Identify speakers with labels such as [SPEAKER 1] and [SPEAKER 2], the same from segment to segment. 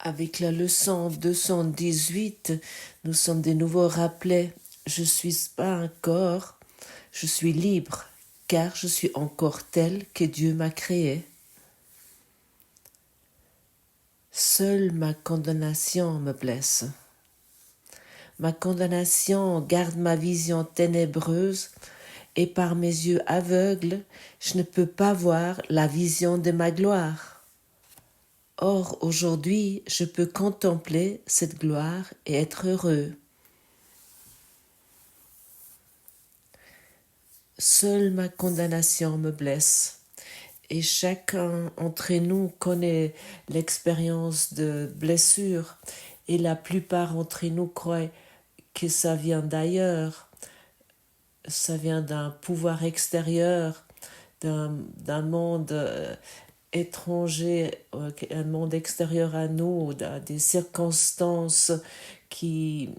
[SPEAKER 1] Avec la leçon 218, nous sommes de nouveau rappelés, je suis pas un corps, je suis libre, car je suis encore tel que Dieu m'a créé. Seule ma condamnation me blesse. Ma condamnation garde ma vision ténébreuse, et par mes yeux aveugles, je ne peux pas voir la vision de ma gloire. Or, aujourd'hui, je peux contempler cette gloire et être heureux. Seule ma condamnation me blesse. Et chacun d'entre nous connaît l'expérience de blessure. Et la plupart d'entre nous croient que ça vient d'ailleurs. Ça vient d'un pouvoir extérieur, d'un monde étranger, un monde extérieur à nous, des circonstances qui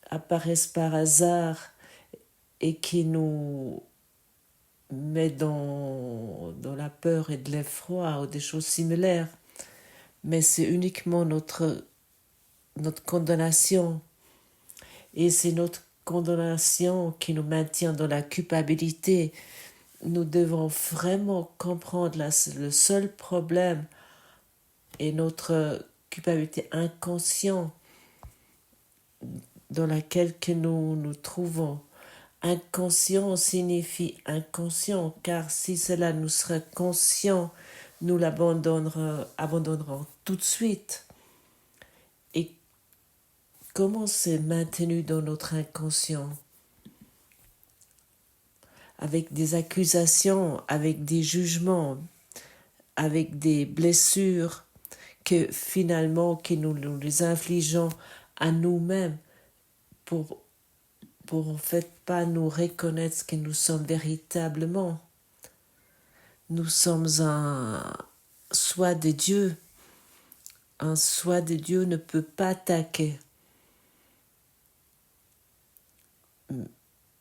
[SPEAKER 1] apparaissent par hasard et qui nous met dans la peur et de l'effroi ou des choses similaires. Mais c'est uniquement notre condamnation. Et c'est notre condamnation qui nous maintient dans la culpabilité. Nous devons vraiment comprendre le seul problème est notre culpabilité inconsciente dans laquelle que nous nous trouvons. Inconscient signifie inconscient, car si cela nous serait conscient, nous abandonnerons tout de suite. Et comment c'est maintenu dans notre inconscient? Avec des accusations, avec des jugements, avec des blessures que finalement que nous les infligeons à nous-mêmes pour en fait pas nous reconnaître ce que nous sommes véritablement. Nous sommes un soi de Dieu. Un soi de Dieu ne peut pas attaquer.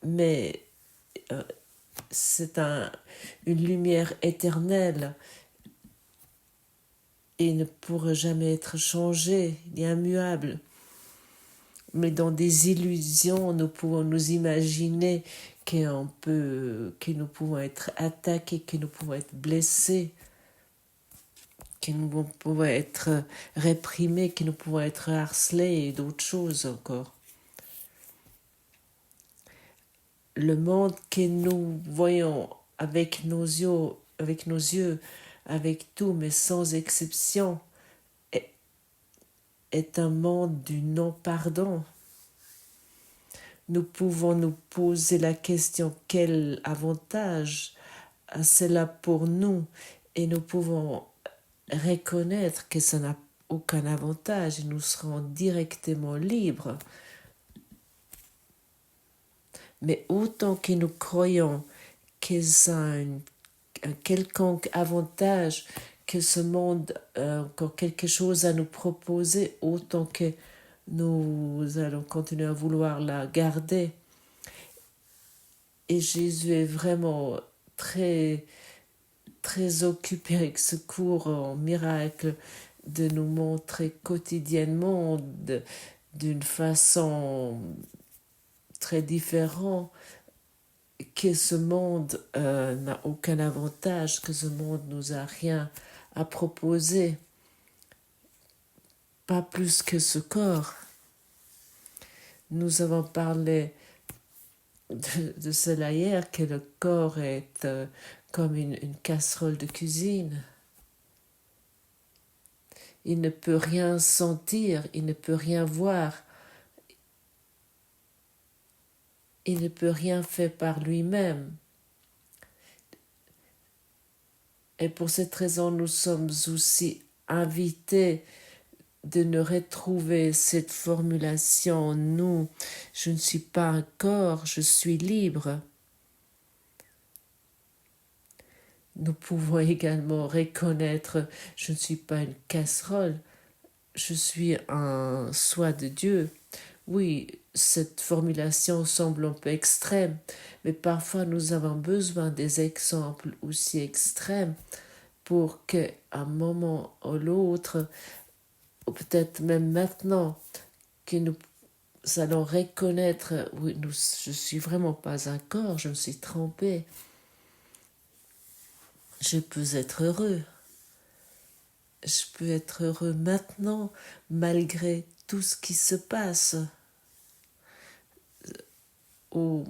[SPEAKER 1] Mais c'est une lumière éternelle et ne pourra jamais être changé, ni immuable. Mais dans des illusions, nous pouvons nous imaginer que nous pouvons être attaqués, que nous pouvons être blessés, que nous pouvons être réprimés, que nous pouvons être harcelés et d'autres choses encore. Le monde que nous voyons avec nos yeux, avec tout, mais sans exception, est un monde du non-pardon. Nous pouvons nous poser la question quel avantage a cela pour nous, et nous pouvons reconnaître que ça n'a aucun avantage et nous serons directement libres. Mais autant que nous croyons que ça a un quelconque avantage, que ce monde a encore quelque chose à nous proposer, autant que nous allons continuer à vouloir la garder. Et Jésus est vraiment très, très occupé avec ce cours en miracle de nous montrer quotidiennement d'une façon très différente que ce monde n'a aucun avantage, que ce monde nous a rien à proposer, pas plus que ce corps. Nous avons parlé de cela hier, que le corps est comme une casserole de cuisine. Il ne peut rien sentir, il ne peut rien voir, il ne peut rien faire par lui-même. Et pour cette raison, nous sommes aussi invités de ne retrouver cette formulation « nous, je ne suis pas un corps, je suis libre ». Nous pouvons également reconnaître « je ne suis pas une casserole, je suis un soi de Dieu ». Oui, cette formulation semble un peu extrême, mais parfois nous avons besoin des exemples aussi extrêmes pour qu'à un moment ou l'autre, ou peut-être même maintenant, que nous allons reconnaître, oui, je suis vraiment pas un corps, je me suis trompée. Je peux être heureux. Je peux être heureux maintenant malgré tout ce qui se passe. Ou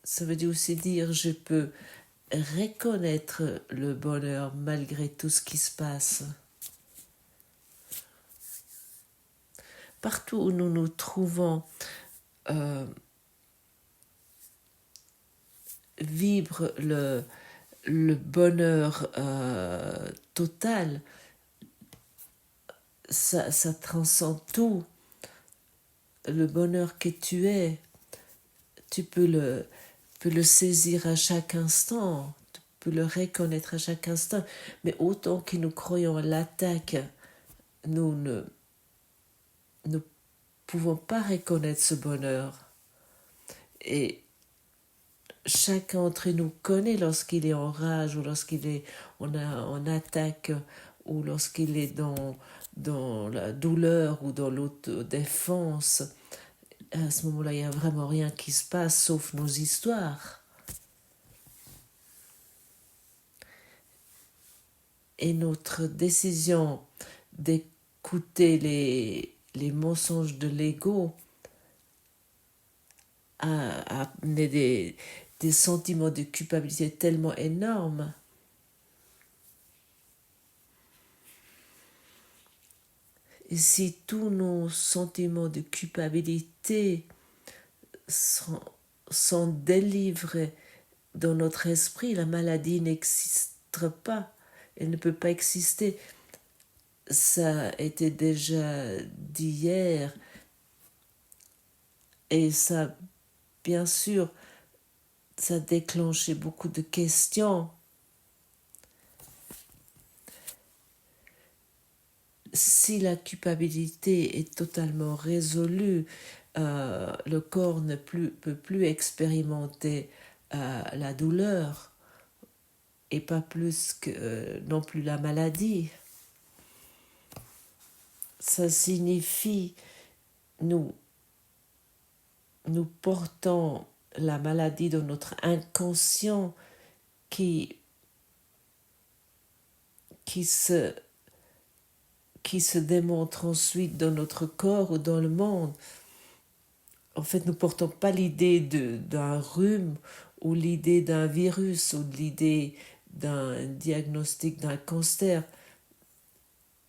[SPEAKER 1] ça veut dire aussi dire je peux reconnaître le bonheur malgré tout ce qui se passe. Partout où nous nous trouvons, vibre le bonheur total, ça transcende tout. Le bonheur que tu es, tu peux le saisir à chaque instant, tu peux le reconnaître à chaque instant. Mais autant que nous croyons à l'attaque, nous ne pouvons pas reconnaître ce bonheur. Et chacun d'entre nous connaît lorsqu'il est en rage ou lorsqu'il est en attaque ou lorsqu'il est dans la douleur ou dans l'autodéfense. À ce moment-là, il n'y a vraiment rien qui se passe sauf nos histoires. Et notre décision d'écouter les mensonges de l'ego a amené des sentiments de culpabilité tellement énormes. Et si tous nos sentiments de culpabilité sont délivrés dans notre esprit, la maladie n'existe pas. Elle ne peut pas exister. Ça a été déjà dit hier. Et ça, bien sûr, ça a déclenché beaucoup de questions. Si la culpabilité est totalement résolue, le corps ne peut plus expérimenter la douleur et pas plus que non plus la maladie. Ça signifie nous portons la maladie dans notre inconscient qui se démontre ensuite dans notre corps ou dans le monde. En fait, nous ne portons pas l'idée d'un rhume ou l'idée d'un virus ou l'idée d'un diagnostic d'un cancer.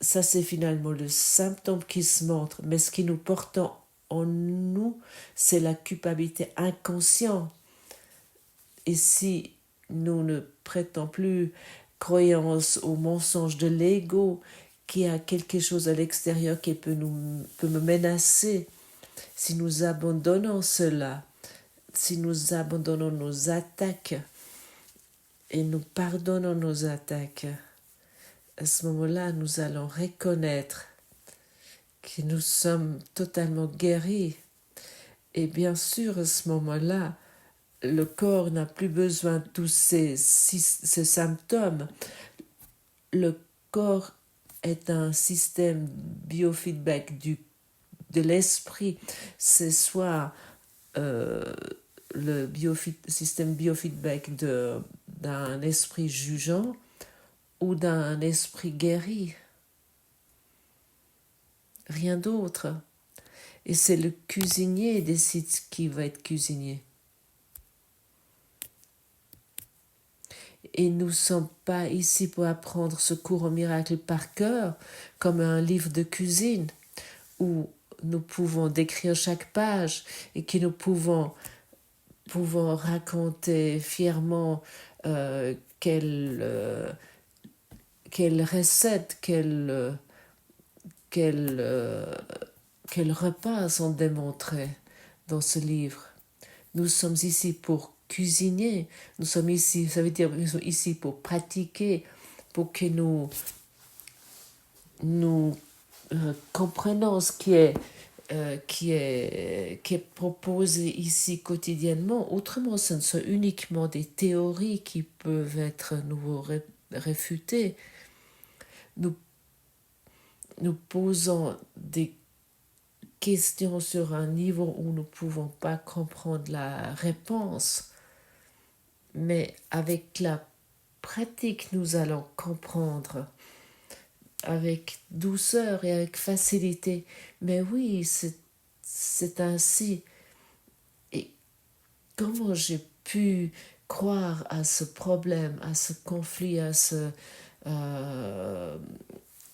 [SPEAKER 1] Ça, c'est finalement le symptôme qui se montre. Mais ce qui nous portons en nous, c'est la culpabilité inconsciente. Et si nous ne prêtons plus croyance au mensonge de l'ego, qui a quelque chose à l'extérieur qui peut me menacer, si nous abandonnons cela, si nous abandonnons nos attaques et nous pardonnons nos attaques, à ce moment-là, nous allons reconnaître que nous sommes totalement guéris. Et bien sûr, à ce moment-là, le corps n'a plus besoin de tous ces symptômes. Le corps est un système biofeedback de l'esprit. C'est soit le système biofeedback d'un esprit jugeant ou d'un esprit guéri. Rien d'autre. Et c'est le cuisinier qui décide qui va être cuisinier. Et nous ne sommes pas ici pour apprendre ce cours au miracle par cœur, comme un livre de cuisine, où nous pouvons décrire chaque page et que nous pouvons raconter fièrement quelle recette, quel repas sont démontrés dans ce livre. Nous sommes ici pour cuisiner, nous sommes ici, ça veut dire nous sommes ici pour pratiquer, pour que nous comprenons ce qui est proposé ici quotidiennement. Autrement, ce ne sont uniquement des théories qui peuvent être à nouveau réfutées. nous posons des questions sur un niveau où nous ne pouvons pas comprendre la réponse, mais avec la pratique, nous allons comprendre avec douceur et avec facilité. Mais oui, c'est ainsi. Et comment j'ai pu croire à ce problème, à ce conflit, à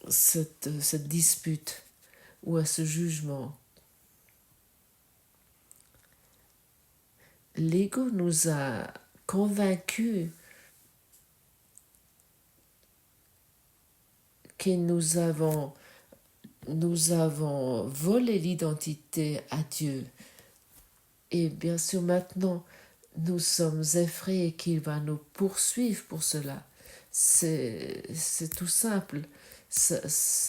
[SPEAKER 1] cette dispute ou à ce jugement? L'ego nous a convaincus que nous avons volé l'identité à Dieu. Et bien sûr, maintenant, nous sommes effrayés qu'il va nous poursuivre pour cela. C'est tout simple. Ça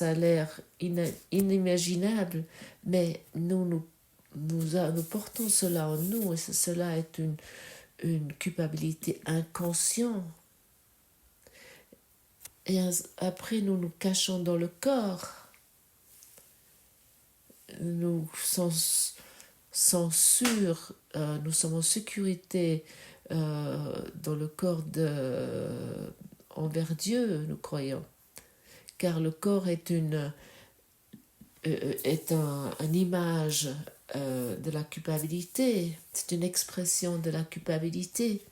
[SPEAKER 1] a l'air inimaginable, mais nous portons cela en nous et cela est une culpabilité inconsciente. Et après, nous nous cachons dans le corps. Nous sommes sûrs, nous sommes en sécurité dans le corps envers Dieu, nous croyons. Car le corps est une image de la culpabilité. C'est une expression de la culpabilité.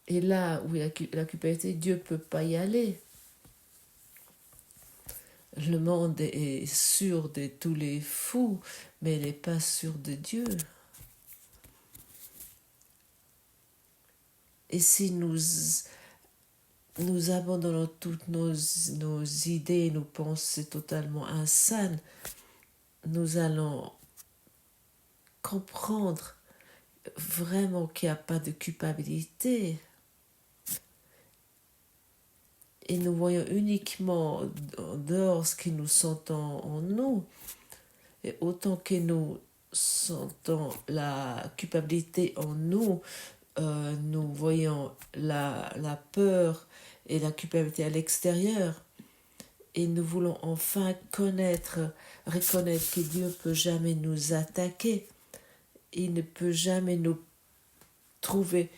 [SPEAKER 1] Et là où il y a la culpabilité, Dieu ne peut pas y aller. Le monde est sûr de tous les fous, mais il n'est pas sûr de Dieu. Et si nous abandonnons toutes nos idées, nos pensées totalement insanes, nous allons comprendre vraiment qu'il n'y a pas de culpabilité. Et nous voyons uniquement en dehors ce que nous sentons en nous. Et autant que nous sentons la culpabilité en nous, nous voyons la peur et la culpabilité à l'extérieur. Et nous voulons enfin reconnaître que Dieu ne peut jamais nous attaquer. Il ne peut jamais nous trouver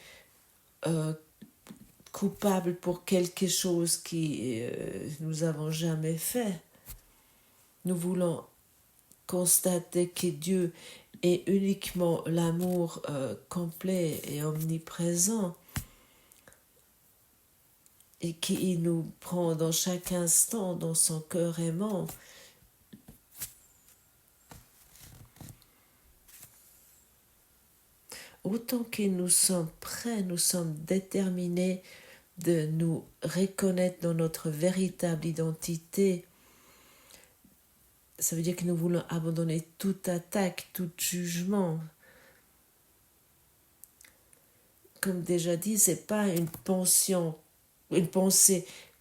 [SPEAKER 1] coupables pour quelque chose que nous avons jamais fait. Nous voulons constater que Dieu est uniquement l'amour complet et omniprésent et qu'il nous prend dans chaque instant dans son cœur aimant. Autant que nous sommes prêts, nous sommes déterminés de nous reconnaître dans notre véritable identité. Ça veut dire que nous voulons abandonner toute attaque, tout jugement. Comme déjà dit, ce n'est pas une pensée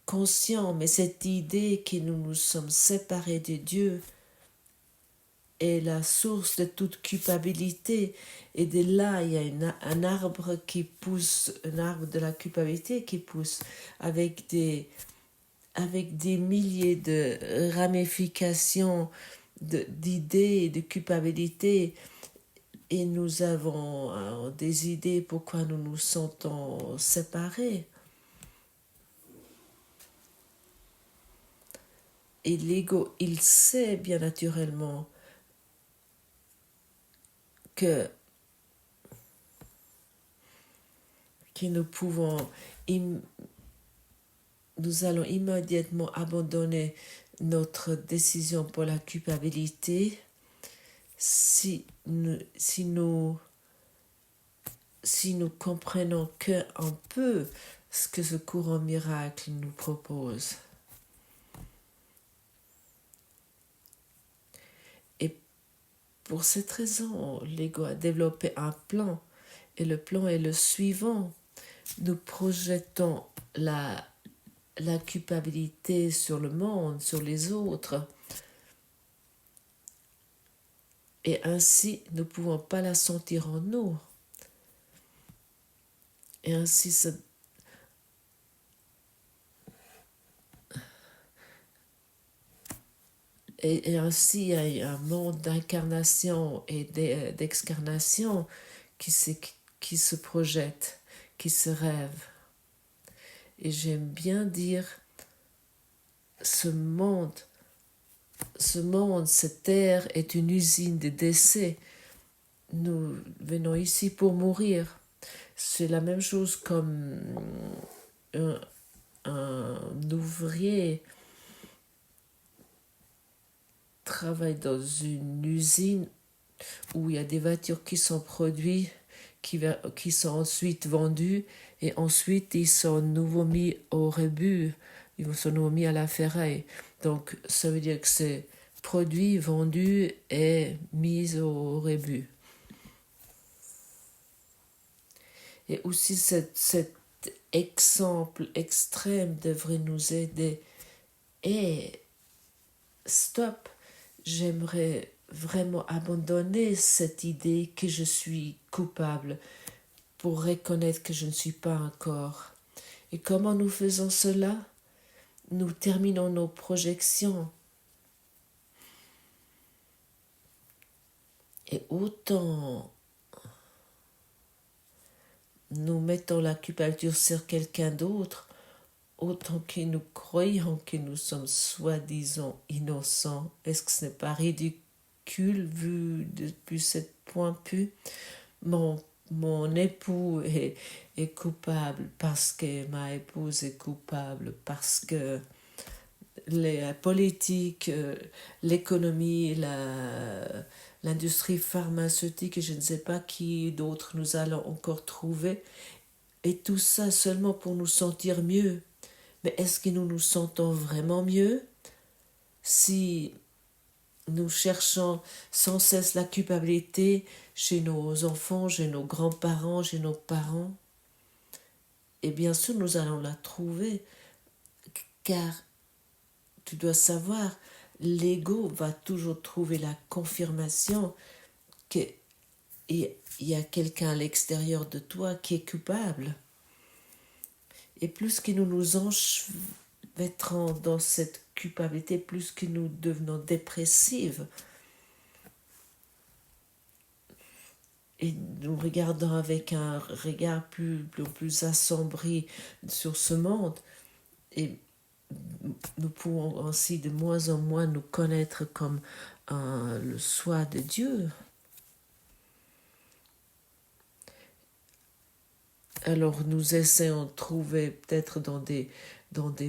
[SPEAKER 1] consciente, mais cette idée que nous nous sommes séparés de Dieu est la source de toute culpabilité. Et de là, il y a un arbre qui pousse, un arbre de la culpabilité qui pousse avec des milliers de ramifications d'idées et de culpabilité. Et nous avons des idées pourquoi nous nous sentons séparés. Et l'ego, il sait bien naturellement que nous allons immédiatement abandonner notre décision pour la culpabilité si nous comprenons un peu ce que ce courant miracle nous propose. Et pour cette raison, l'ego a développé un plan, et le plan est le suivant. Nous projetons la culpabilité sur le monde, sur les autres. Et ainsi, nous ne pouvons pas la sentir en nous. Et ainsi, Et ainsi, il y a un monde d'incarnation et d'excarnation qui se projette, qui se rêve. Et j'aime bien dire, ce monde, cette terre est une usine de décès. Nous venons ici pour mourir. C'est la même chose comme un ouvrier travaille dans une usine où il y a des voitures qui sont produites, qui sont ensuite vendues, et ensuite ils sont nouveau mis au rebut, ils sont nouveau mis à la ferraille. Donc ça veut dire que c'est produit, vendu et mis au rebut. Et aussi cet exemple extrême devrait nous aider. Et stop, j'aimerais vraiment abandonner cette idée que je suis coupable pour reconnaître que je ne suis pas encore. Et comment nous faisons cela? Nous terminons nos projections. Et autant nous mettons la culpabilité sur quelqu'un d'autre, autant que nous croyons que nous sommes soi-disant innocents. Est-ce que ce n'est pas ridicule vu depuis ce point de vue? Mon époux est coupable parce que ma épouse est coupable, parce que la politique, l'économie, l'industrie pharmaceutique, et je ne sais pas qui d'autre nous allons encore trouver, et tout ça seulement pour nous sentir mieux. Mais est-ce que nous nous sentons vraiment mieux si nous cherchons sans cesse la culpabilité chez nos enfants, chez nos grands-parents, chez nos parents? Et bien sûr, nous allons la trouver, car tu dois savoir, l'ego va toujours trouver la confirmation qu'il y a quelqu'un à l'extérieur de toi qui est coupable. Et plus que nous nous enchevêtrons dans cette culpabilité, plus que nous devenons dépressives. Et nous regardons avec un regard plus assombri sur ce monde. Et nous pouvons ainsi de moins en moins nous connaître comme le soi de Dieu. Alors nous essayons de trouver peut-être dans des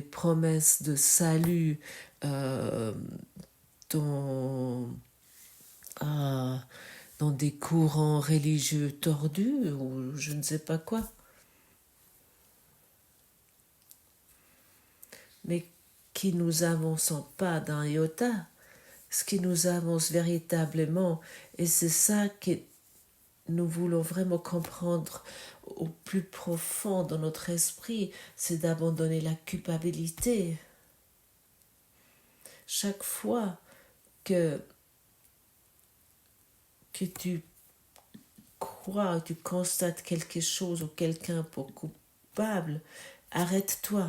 [SPEAKER 1] promesses de salut, dans des courants religieux tordus ou je ne sais pas quoi. Mais qui nous avançons pas d'un iota, ce qui nous avance véritablement, et c'est ça que nous voulons vraiment comprendre au plus profond dans notre esprit, c'est d'abandonner la culpabilité. Chaque fois que tu crois, tu constates quelque chose ou quelqu'un pour coupable, arrête-toi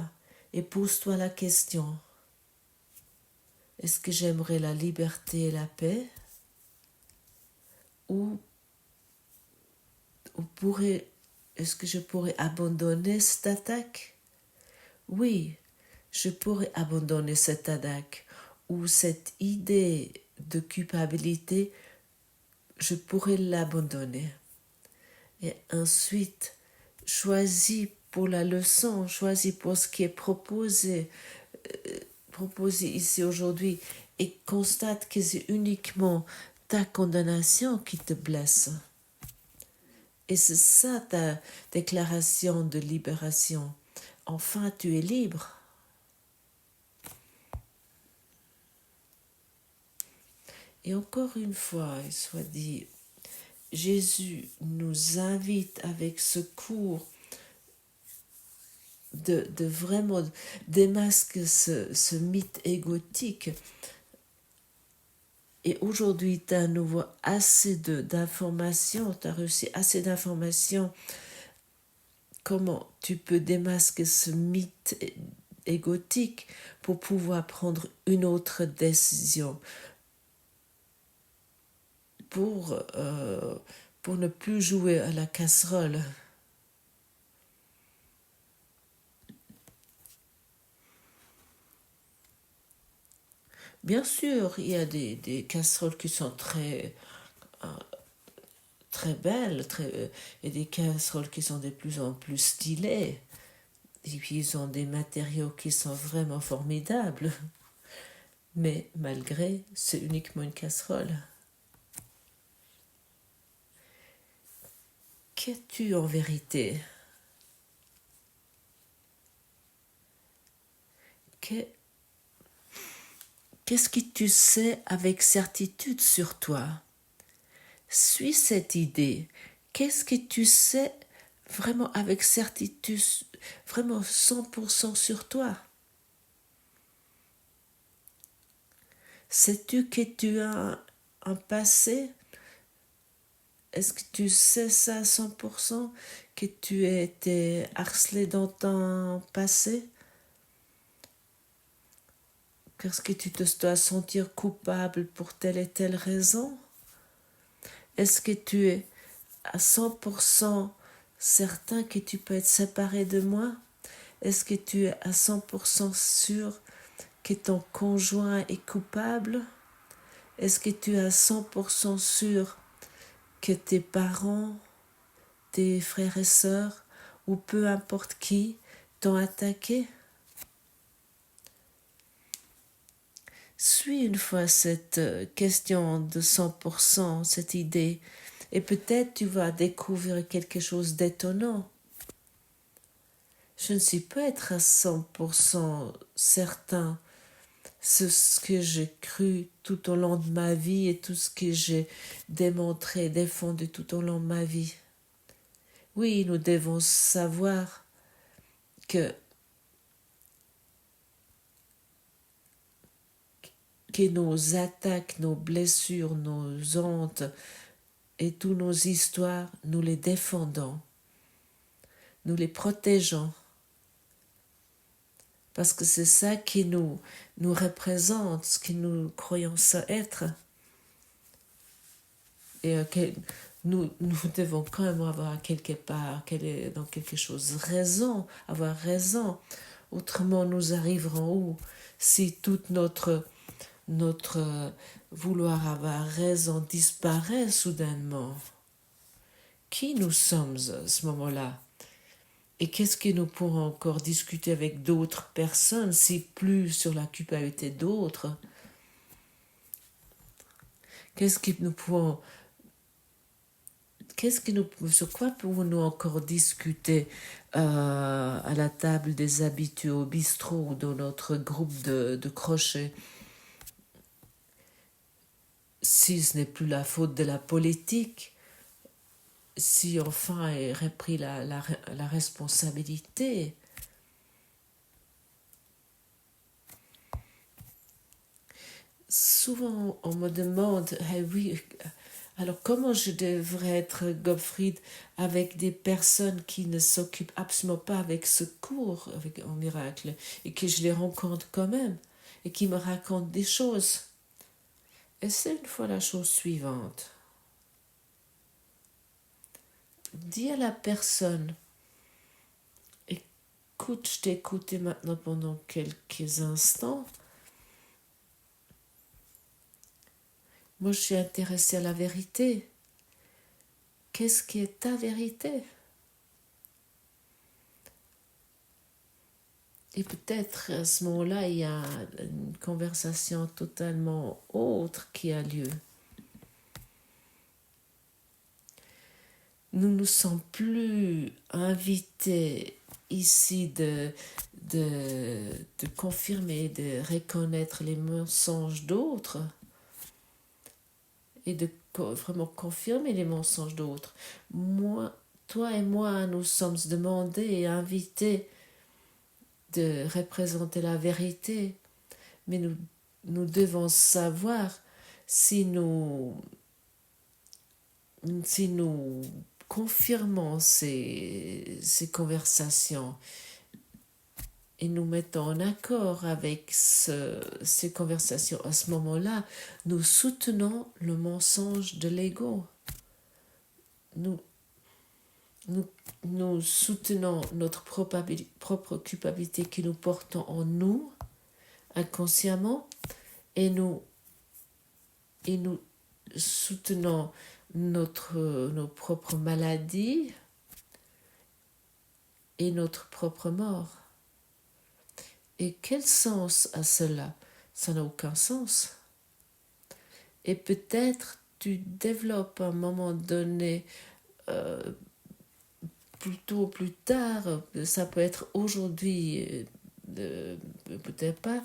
[SPEAKER 1] et pose-toi la question. Est-ce que j'aimerais la liberté et la paix? Ou est-ce que je pourrais abandonner cette attaque? Oui, je pourrais abandonner cette attaque ou cette idée de culpabilité, je pourrais l'abandonner. Et ensuite, choisis pour la leçon, choisis pour ce qui est proposé ici aujourd'hui et constate que c'est uniquement ta condamnation qui te blesse. Et c'est ça ta déclaration de libération. Enfin, tu es libre. Et encore une fois, il soit dit, Jésus nous invite avec ce cours de vraiment démasquer ce mythe égotique. Et aujourd'hui, tu as à nouveau assez d'informations, tu as reçu assez d'informations. Comment tu peux démasquer ce mythe égotique pour pouvoir prendre une autre décision, pour ne plus jouer à la casserole. Bien sûr, il y a des casseroles qui sont très belles, et des casseroles qui sont de plus en plus stylées. Et puis ils ont des matériaux qui sont vraiment formidables. Mais malgré, c'est uniquement une casserole. Qu'es-tu en vérité? Qu'est-ce que tu sais avec certitude sur toi? Suis cette idée. Qu'est-ce que tu sais vraiment avec certitude, vraiment 100% sur toi? Sais-tu que tu as un passé? Est-ce que tu sais ça à 100%? Que tu as été harcelé dans ton passé? Est-ce que tu te dois sentir coupable pour telle et telle raison? Est-ce que tu es à 100% certain que tu peux être séparé de moi? Est-ce que tu es à 100% sûr que ton conjoint est coupable? Est-ce que tu es à 100% sûr que tes parents, tes frères et sœurs, ou peu importe qui, t'ont attaqué? Suis une fois cette question de 100%, cette idée, et peut-être tu vas découvrir quelque chose d'étonnant. Je ne suis pas être à 100% certain ce que j'ai cru tout au long de ma vie et tout ce que j'ai démontré, défendu tout au long de ma vie. Oui, nous devons savoir que nos attaques, nos blessures, nos hontes et toutes nos histoires, nous les défendons, nous les protégeons, parce que c'est ça qui nous représente, ce que nous croyons ça être. Et nous devons quand même avoir quelque part, dans quelque chose, avoir raison. Autrement, nous arriverons où? Si toute notre vouloir avoir raison disparaît soudainement. Qui nous sommes à ce moment-là? Et qu'est-ce que nous pourrons encore discuter avec d'autres personnes, si plus sur la culpabilité d'autres? Sur quoi pouvons-nous encore discuter à la table des habitués au bistrot ou dans notre groupe de crochet? Si ce n'est plus la faute de la politique, si enfin elle repris la responsabilité. Souvent on me demande, oui, alors comment je devrais être Gottfried avec des personnes qui ne s'occupent absolument pas avec secours, en miracle, et que je les rencontre quand même, et qui me racontent des choses. Et c'est une fois la chose suivante. Dis à la personne, écoute, je t'ai écouté maintenant pendant quelques instants. Moi, je suis intéressée à la vérité. Qu'est-ce qui est ta vérité? Et peut-être à ce moment-là, il y a une conversation totalement autre qui a lieu. Nous ne sommes plus invités ici de confirmer, de reconnaître les mensonges d'autres et de vraiment confirmer les mensonges d'autres. Toi et moi, nous sommes demandés et invités de représenter la vérité, mais nous devons savoir si nous confirmons ces conversations et nous mettons en accord avec ces conversations, à ce moment-là, nous soutenons le mensonge de l'ego. Nous, nous, nous soutenons notre propre culpabilité que nous portons en nous, inconsciemment, et nous soutenons nos propres maladies et notre propre mort. Et quel sens a cela? Ça n'a aucun sens. Et peut-être tu développes à un moment donné, plutôt plus tard, ça peut être aujourd'hui, peut-être pas,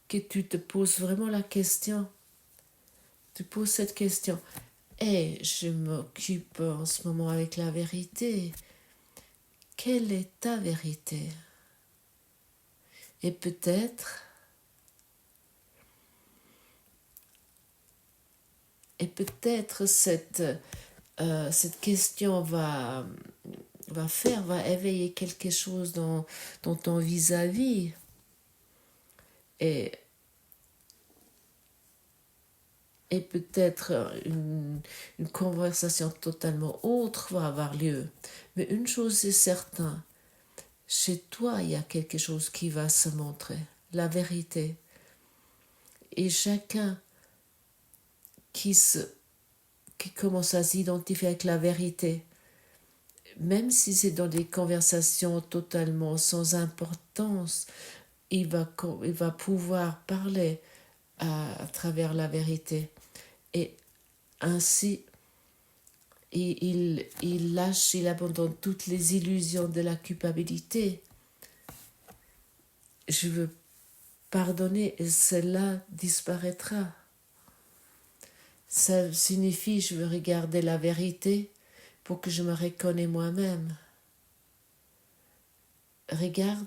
[SPEAKER 1] que tu te poses vraiment la question. Tu poses cette question. Et je m'occupe en ce moment avec la vérité. Quelle est ta vérité? Et peut-être cette question va éveiller quelque chose dans ton vis-à-vis. Et peut-être une conversation totalement autre va avoir lieu. Mais une chose est certaine, chez toi, il y a quelque chose qui va se montrer, la vérité. Et chacun qui commence à s'identifier avec la vérité, même si c'est dans des conversations totalement sans importance, il va pouvoir parler à travers la vérité. Et ainsi, il lâche, il abandonne toutes les illusions de la culpabilité. Je veux pardonner et cela disparaîtra. Ça signifie je veux regarder la vérité pour que je me reconnais moi-même. Regarde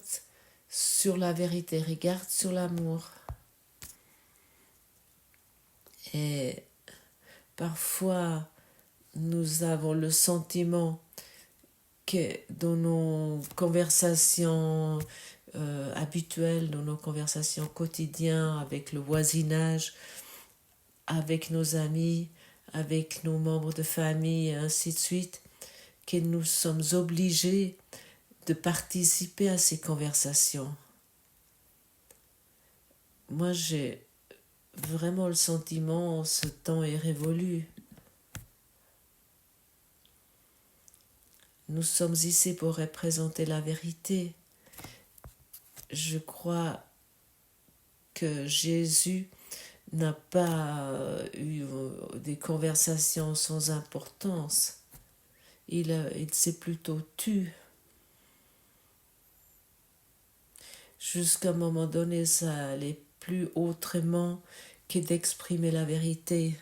[SPEAKER 1] sur la vérité, regarde sur l'amour. Et parfois, nous avons le sentiment que dans nos conversations habituelles, dans nos conversations quotidiennes avec le voisinage, avec nos amis, avec nos membres de famille et ainsi de suite, que nous sommes obligés de participer à ces conversations. Moi, j'ai vraiment le sentiment, ce temps est révolu. Nous sommes ici pour représenter la vérité. Je crois que Jésus n'a pas eu des conversations sans importance. Il s'est plutôt tu. Jusqu'à un moment donné, ça allait plus autrement que d'exprimer la vérité.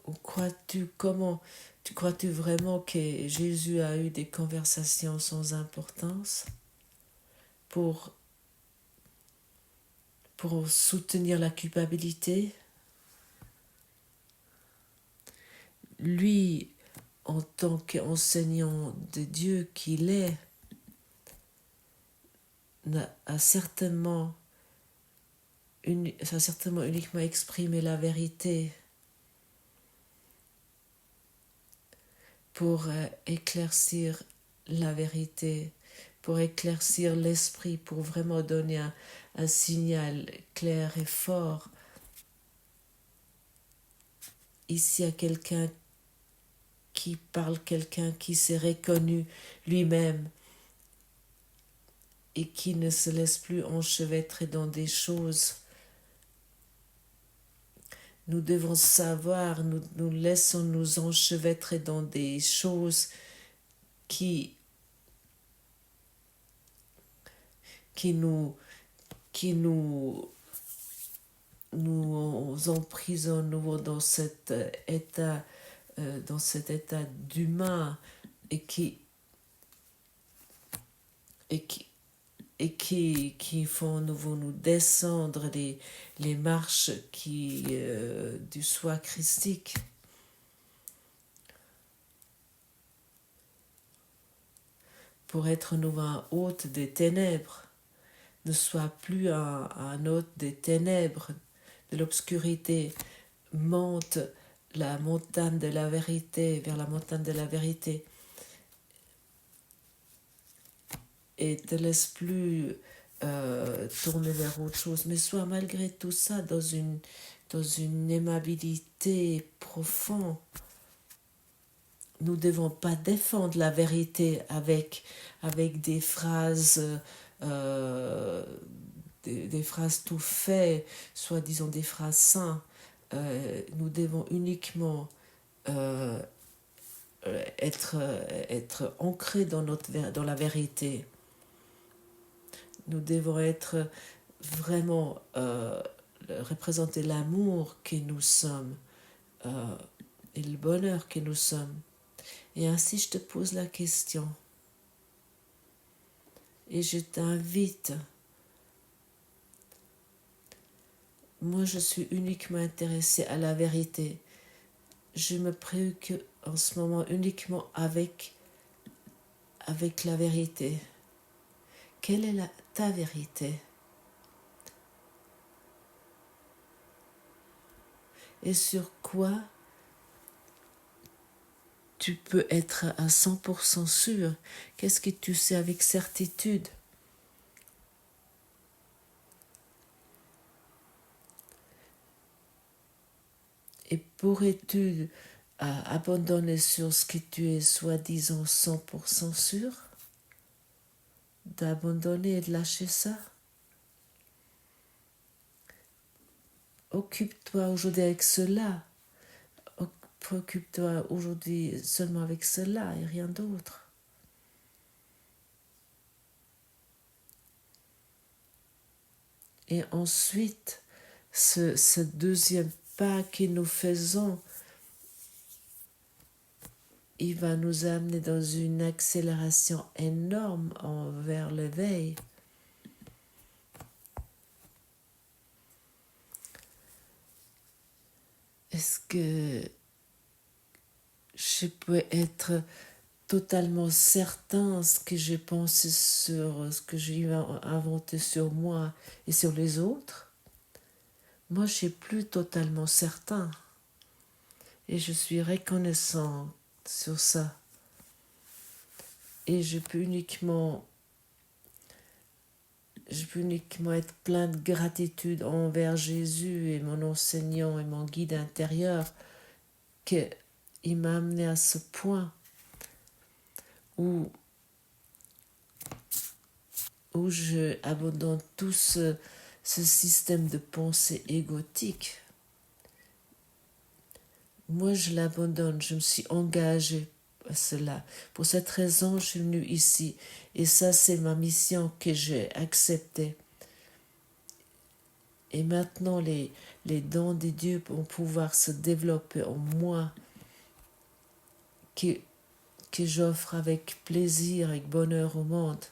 [SPEAKER 1] Ou crois-tu vraiment que Jésus a eu des conversations sans importance pour soutenir la culpabilité? Lui, en tant qu'enseignant de Dieu qu'il est, a certainement uniquement exprimé la vérité pour éclaircir la vérité, pour éclaircir l'esprit, pour vraiment donner un signal clair et fort. Ici, il y a quelqu'un qui parle, quelqu'un qui s'est reconnu lui-même et qui ne se laisse plus enchevêtrer dans des choses. Nous devons savoir, nous laissons nous enchevêtrer dans des choses qui nous emprisonnent dans cet état d'humain et qui font nouveau nous descendre les marches du soi christique. pour être nouveau un hôte des ténèbres. Ne sois plus un hôte des ténèbres, de l'obscurité. Monte la montagne de la vérité, vers la montagne de la vérité. Et te laisse plus tourner vers autre chose. Mais sois malgré tout ça dans une aimabilité profonde. Nous ne devons pas défendre la vérité avec des phrases des phrases tout faites, soit disons des phrases simples. Nous devons uniquement être ancrés dans la vérité. Nous devons être vraiment représenter l'amour que nous sommes et le bonheur que nous sommes. Et ainsi, je te pose la question. Et je t'invite. Moi, je suis uniquement intéressée à la vérité. Je me préoccupe en ce moment uniquement avec la vérité. Quelle est ta vérité? Et sur quoi tu peux être à 100% sûr? Qu'est-ce que tu sais avec certitude? Et pourrais-tu abandonner sur ce que tu es soi-disant 100% sûr? D'abandonner et de lâcher ça? Occupe-toi aujourd'hui avec cela. Préoccupe-toi aujourd'hui seulement avec cela et rien d'autre. Et ensuite, ce deuxième pas que nous faisons, il va nous amener dans une accélération énorme vers l'éveil. Est-ce que je peux être totalement certain ce que j'ai pensé sur ce que j'ai inventé sur moi et sur les autres? Moi, je suis plus totalement certain. Et je suis reconnaissant sur ça. Et je peux uniquement être plein de gratitude envers Jésus et mon enseignant et mon guide intérieur qu'il m'a amené à ce point où je abandonne tout ce système de pensée égotique. Moi, je l'abandonne, je me suis engagée à cela. Pour cette raison, je suis venue ici. Et ça, c'est ma mission que j'ai acceptée. Et maintenant, les dons de Dieu vont pouvoir se développer en moi, que j'offre avec plaisir, avec bonheur au monde.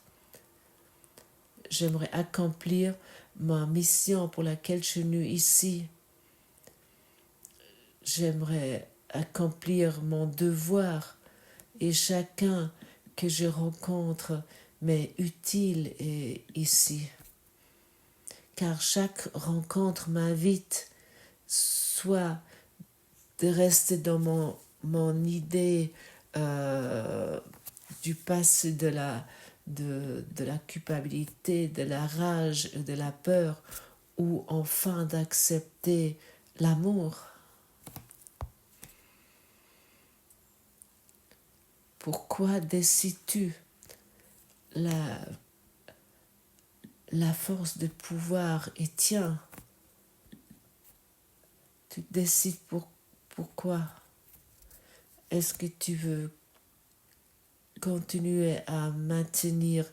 [SPEAKER 1] J'aimerais accomplir ma mission pour laquelle je suis venue ici. J'aimerais accomplir mon devoir et chacun que je rencontre m'est utile ici. Car chaque rencontre m'invite soit de rester dans mon idée du passé de la culpabilité, de la rage et de la peur, ou enfin d'accepter l'amour. Pourquoi décides-tu la force de pouvoir et tiens? Tu décides pourquoi? Est-ce que tu veux continuer à maintenir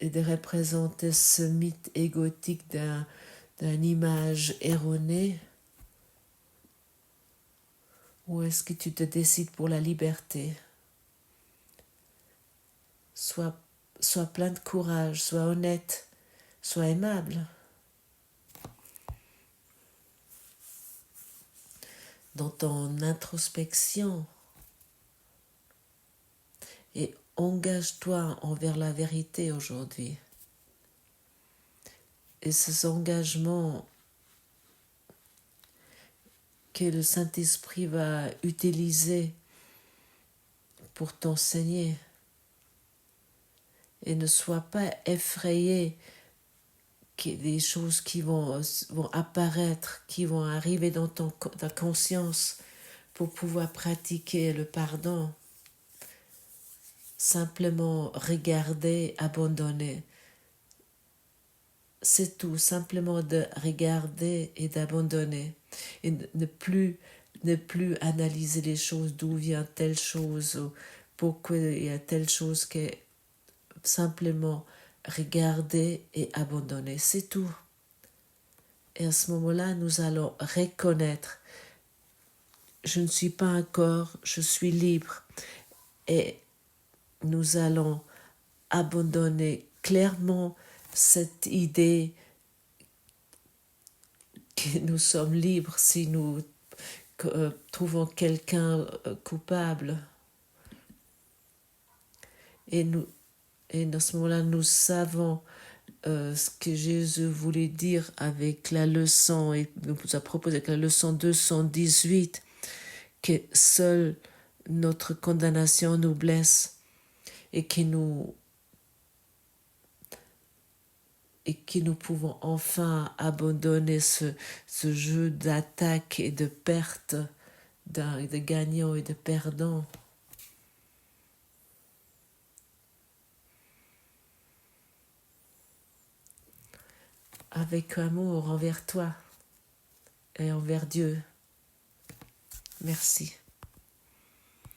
[SPEAKER 1] et de représenter ce mythe égotique d'une image erronée? Ou est-ce que tu te décides pour la liberté? Sois plein de courage, sois honnête, sois aimable. Dans ton introspection. Et engage-toi envers la vérité aujourd'hui. Et ces engagements que le Saint-Esprit va utiliser pour t'enseigner. Et ne sois pas effrayé des choses qui vont apparaître, qui vont arriver dans ta conscience pour pouvoir pratiquer le pardon. Simplement regarder, abandonner. C'est tout, simplement de regarder et d'abandonner. Et ne plus analyser les choses, d'où vient telle chose, ou pourquoi il y a telle chose, que simplement regarder et abandonner. C'est tout. Et à ce moment-là, nous allons reconnaître, je ne suis pas un corps, je suis libre. Et nous allons abandonner clairement cette idée que nous sommes libres si nous trouvons quelqu'un coupable. Et à ce moment-là, nous savons ce que Jésus voulait dire avec la leçon, et nous a proposé avec la leçon 218, que seule notre condamnation nous blesse et que nous pouvons enfin abandonner ce jeu d'attaque et de perte, de gagnant et de perdant. Avec amour envers toi et envers Dieu. Merci.